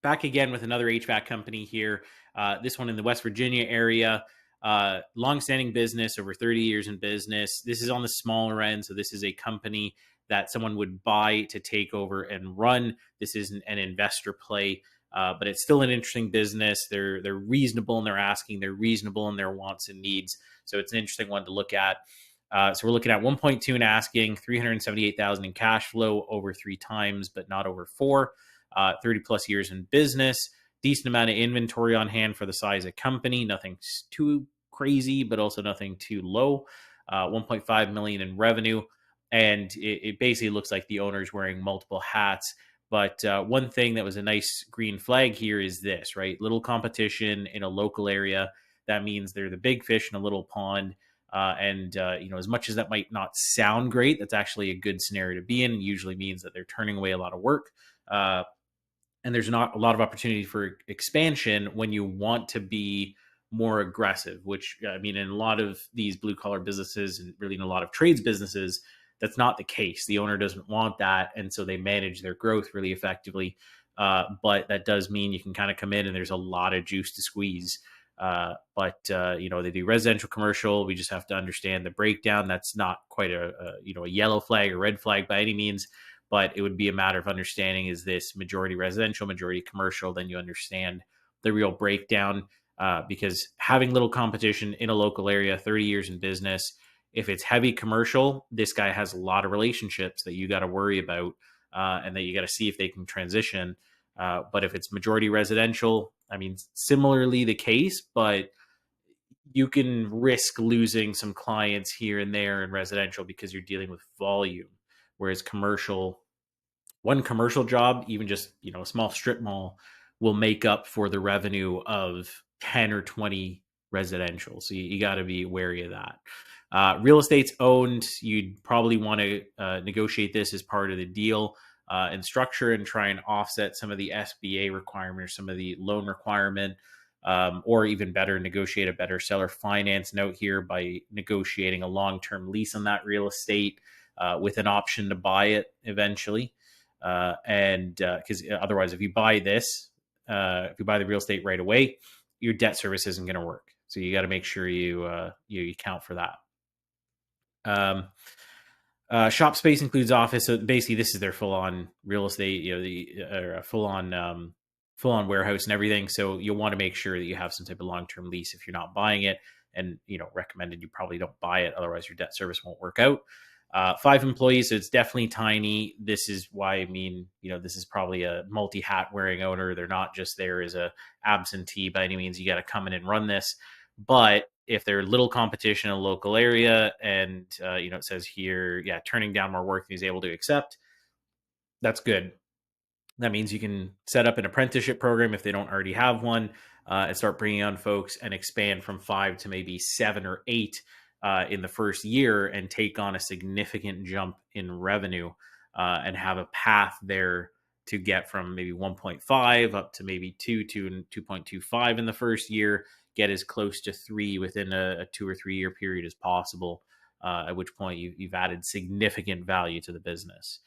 Back again with another HVAC company here. This one in the West Virginia area. Long-standing business, over 30 years in business. This is on the smaller end, so this is a company that someone would buy to take over and run. This isn't an investor play, but it's still an interesting business. They're reasonable in their asking. They're reasonable in their wants and needs. So it's an interesting one to look at. So we're looking at 1.2 in asking, 378,000 in cash flow over 3 times, but not over four. 30 plus years in business, decent amount of inventory on hand for the size of company, nothing too crazy, but also nothing too low. 1.5 million in revenue. And it basically looks like the owner's wearing multiple hats. But one thing that was a nice green flag here is this, right? Little competition in a local area. That means they're the big fish in a little pond. As much as that might not sound great, that's actually a good scenario to be in. It usually means that they're turning away a lot of work. Uh, and there's not a lot of opportunity for expansion when you want to be more aggressive, which I mean, in a lot of these blue collar businesses and really in a lot of trades businesses, that's not the case. The owner doesn't want that. And so they manage their growth really effectively. But that does mean you can kind of come in and there's a lot of juice to squeeze. They do residential, commercial. We just have to understand the breakdown. That's not quite a yellow flag or red flag by any means, but it would be a matter of understanding, is this majority residential, majority commercial? Then you understand the real breakdown, because having little competition in a local area, 30 years in business, if it's heavy commercial, this guy has a lot of relationships that you got to worry about, and that you got to see if they can transition. But if it's majority residential, I mean, similarly the case, but you can risk losing some clients here and there in residential because you're dealing with volume. Whereas one commercial job, even just a small strip mall, will make up for the revenue of 10 or 20 residential. So you got to be wary of that. Real estate's owned. You'd probably want to negotiate this as part of the deal and structure, and try and offset some of the SBA requirement or some of the loan requirement, or even better, negotiate a better seller finance note here by negotiating a long-term lease on that real estate with an option to buy it eventually. And because otherwise, if you buy the real estate right away, your debt service isn't going to work. So you got to make sure you count for that. Shop space includes office. So basically, this is their full-on real estate, full-on warehouse and everything. So you'll want to make sure that you have some type of long-term lease if you're not buying it, and recommended you probably don't buy it, otherwise your debt service won't work out. 5 employees, so it's definitely tiny. This is why, I mean, this is probably a multi-hat wearing owner. They're not just there as a absentee by any means. You got to come in and run this. But if there's little competition in a local area, and it says here, yeah, turning down more work than he's able to accept, that's good. That means you can set up an apprenticeship program if they don't already have one, and start bringing on folks and expand from 5 to maybe 7 or 8 in the first year, and take on a significant jump in revenue, and have a path there to get from maybe 1.5 up to maybe 2 and 2.25 in the first year, get as close to 3 within a 2 or 3 year period as possible, at which point you've added significant value to the business.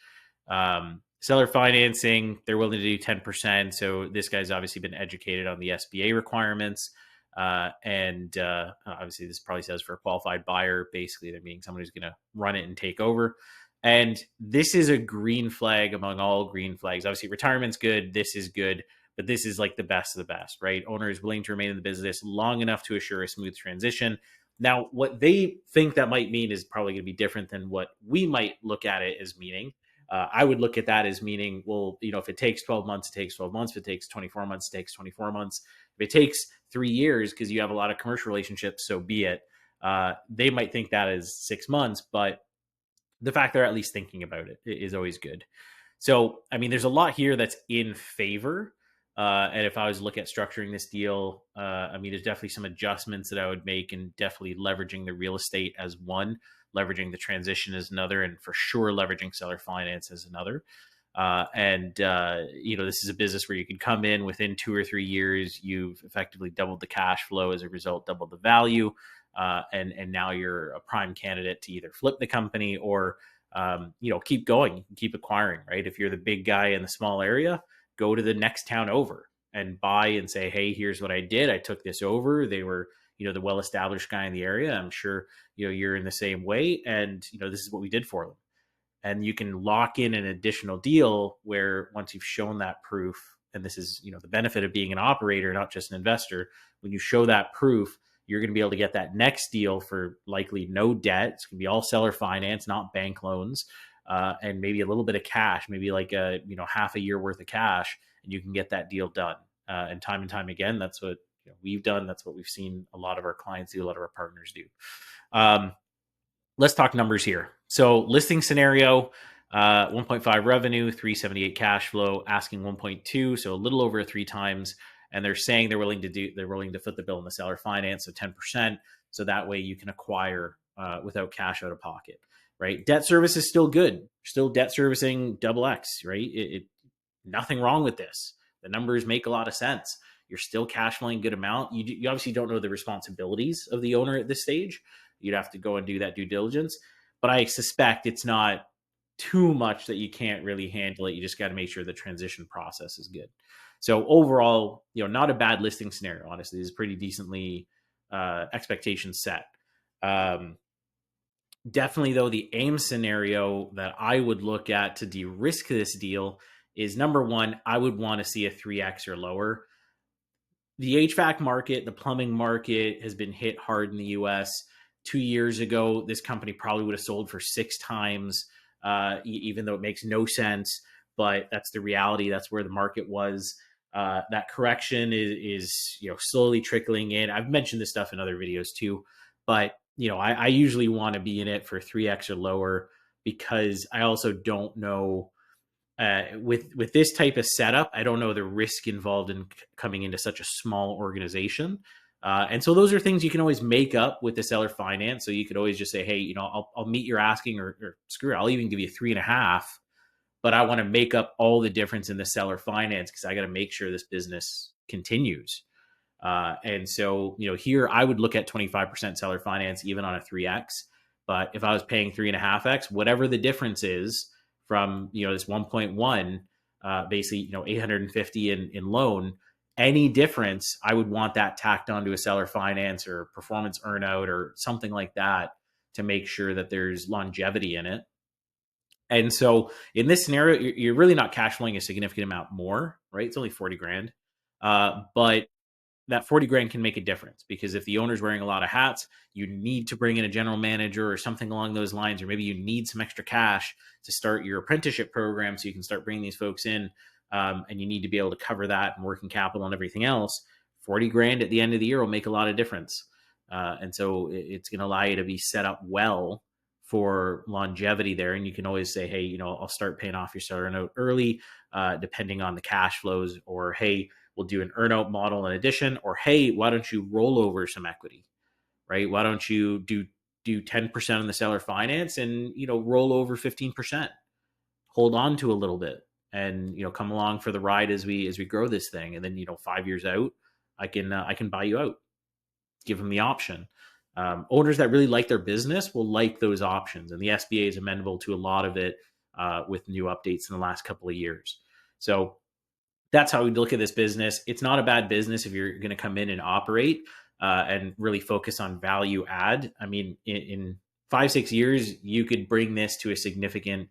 Seller financing, they're willing to do 10%. So this guy's obviously been educated on the SBA requirements. And obviously this probably says for a qualified buyer, basically they're meaning someone who's going to run it and take over. And this is a green flag among all green flags. Obviously retirement's good. This is good, but this is like the best of the best, right? Owner is willing to remain in the business long enough to assure a smooth transition. Now, what they think that might mean is probably going to be different than what we might look at it as meaning. I would look at that as meaning, well, if it takes 12 months, it takes 12 months. If it takes 24 months, it takes 24 months. If it takes 3 years because you have a lot of commercial relationships, so be it. They might think that is 6 months, but the fact they're at least thinking about it is always good. So, I mean, there's a lot here that's in favor. And if I was to look at structuring this deal, I mean, there's definitely some adjustments that I would make, and definitely leveraging the real estate as one, leveraging the transition as another, and for sure leveraging seller finance as another. This is a business where you can come in within 2 or 3 years, you've effectively doubled the cash flow, as a result, doubled the value. And now you're a prime candidate to either flip the company or, keep going, keep acquiring, right? If you're the big guy in the small area, go to the next town over and buy and say, hey, here's what I did. I took this over. They were, the well-established guy in the area. I'm sure, you're in the same way. And, this is what we did for them. And you can lock in an additional deal where once you've shown that proof, and this is, the benefit of being an operator, not just an investor, when you show that proof, you're going to be able to get that next deal for likely no debt. It's going to be all seller finance, not bank loans, and maybe a little bit of cash, maybe like half a year worth of cash, and you can get that deal done. And time again, that's what we've done. That's what we've seen a lot of our clients do, a lot of our partners do. Let's talk numbers here. So listing scenario, 1.5 revenue, 378 cash flow, asking 1.2, so a little over 3 times. And they're saying they're willing to foot the bill in the seller finance, so 10%. So that way you can acquire without cash out of pocket, right? Debt service is still good. Still debt servicing double X, right? Nothing wrong with this. The numbers make a lot of sense. You're still cash flowing good amount. You obviously don't know the responsibilities of the owner at this stage. You'd have to go and do that due diligence. But I suspect it's not too much that you can't really handle it. You just got to make sure the transition process is good. So overall, not a bad listing scenario. Honestly, this is pretty decently expectations set. Definitely, though, the aim scenario that I would look at to de-risk this deal is, number one, I would want to see a 3x or lower. The HVAC market, the plumbing market has been hit hard in the US. 2 years ago, this company probably would have sold for 6 times, even though it makes no sense. But that's the reality. That's where the market was. That correction is slowly trickling in. I've mentioned this stuff in other videos too, but I usually want to be in it for 3x or lower, because I also don't know with this type of setup, I don't know the risk involved in coming into such a small organization. And so those are things you can always make up with the seller finance. So you could always just say, hey, I'll meet your asking, or screw it, I'll even give you 3.5, but I want to make up all the difference in the seller finance because I got to make sure this business continues. And so, here I would look at 25% seller finance, even on a 3x. But if I was paying 3.5x, whatever the difference is from, this 1.1, basically, 850 in loan, any difference, I would want that tacked onto a seller finance or performance earnout or something like that to make sure that there's longevity in it. And so in this scenario, you're really not cash flowing a significant amount more, right? It's only 40 grand. But that 40 grand can make a difference, because if the owner's wearing a lot of hats, you need to bring in a general manager or something along those lines, or maybe you need some extra cash to start your apprenticeship program so you can start bringing these folks in, and you need to be able to cover that and working capital and everything else. 40 grand at the end of the year will make a lot of difference. And so it's going to allow you to be set up well for longevity there. And you can always say, hey, I'll start paying off your seller note early, depending on the cash flows, or hey, we'll do an earnout model in addition, or hey, why don't you roll over some equity, right? Why don't you do 10% on the seller finance and roll over 15%, hold on to a little bit, and come along for the ride as we grow this thing. And then 5 years out, I can buy you out, give them the option. Owners that really like their business will like those options, and the SBA is amenable to a lot of it with new updates in the last couple of years. So that's how we look at this business. It's not a bad business if you're going to come in and operate and really focus on value add. I mean, in 5-6 years, you could bring this to a significant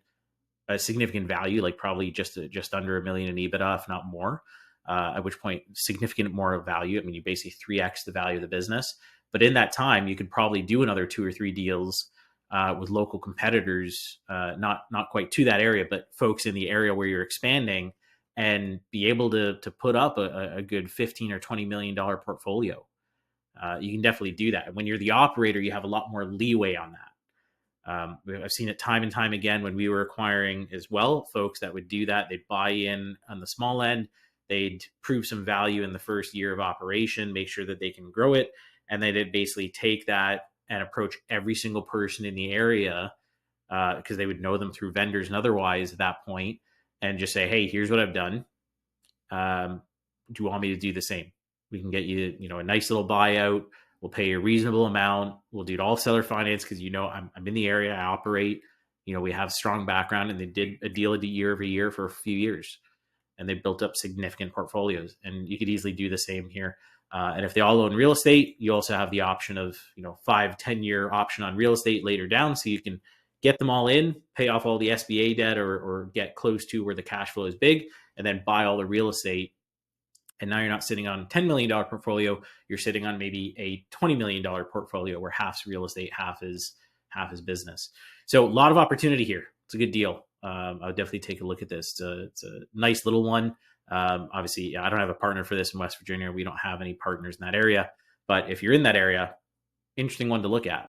value, like probably just under $1 million in EBITDA, if not more. At which point, significant more value. I mean, you basically 3x the value of the business. But in that time, you could probably do another 2 or 3 deals with local competitors, not quite to that area, but folks in the area where you're expanding, and be able to put up a good $15 or $20 million portfolio. You can definitely do that. And when you're the operator, you have a lot more leeway on that. I've seen it time and time again when we were acquiring as well, folks that would do that. They'd buy in on the small end. They'd prove some value in the first year of operation, make sure that they can grow it. And then they'd basically take that and approach every single person in the area, because they would know them through vendors and otherwise at that point, and just say, hey, here's what I've done. Do you want me to do the same? We can get you, a nice little buyout. We'll pay you a reasonable amount. We'll do it all seller finance because, I'm in the area, I operate, we have strong background, and they did a deal year over year for a few years. and they built up significant portfolios. And you could easily do the same here. And if they all own real estate, you also have the option of 5-10 year option on real estate later down, so you can get them all in, pay off all the SBA debt, or get close to where the cash flow is big, and then buy all the real estate. And now you're not sitting on a $10 million portfolio. You're sitting on maybe a $20 million portfolio where half's real estate, half is business. So a lot of opportunity here. It's a good deal. I would definitely take a look at this. It's a nice little one. Obviously, I don't have a partner for this in West Virginia. We don't have any partners in that area. But if you're in that area, interesting one to look at.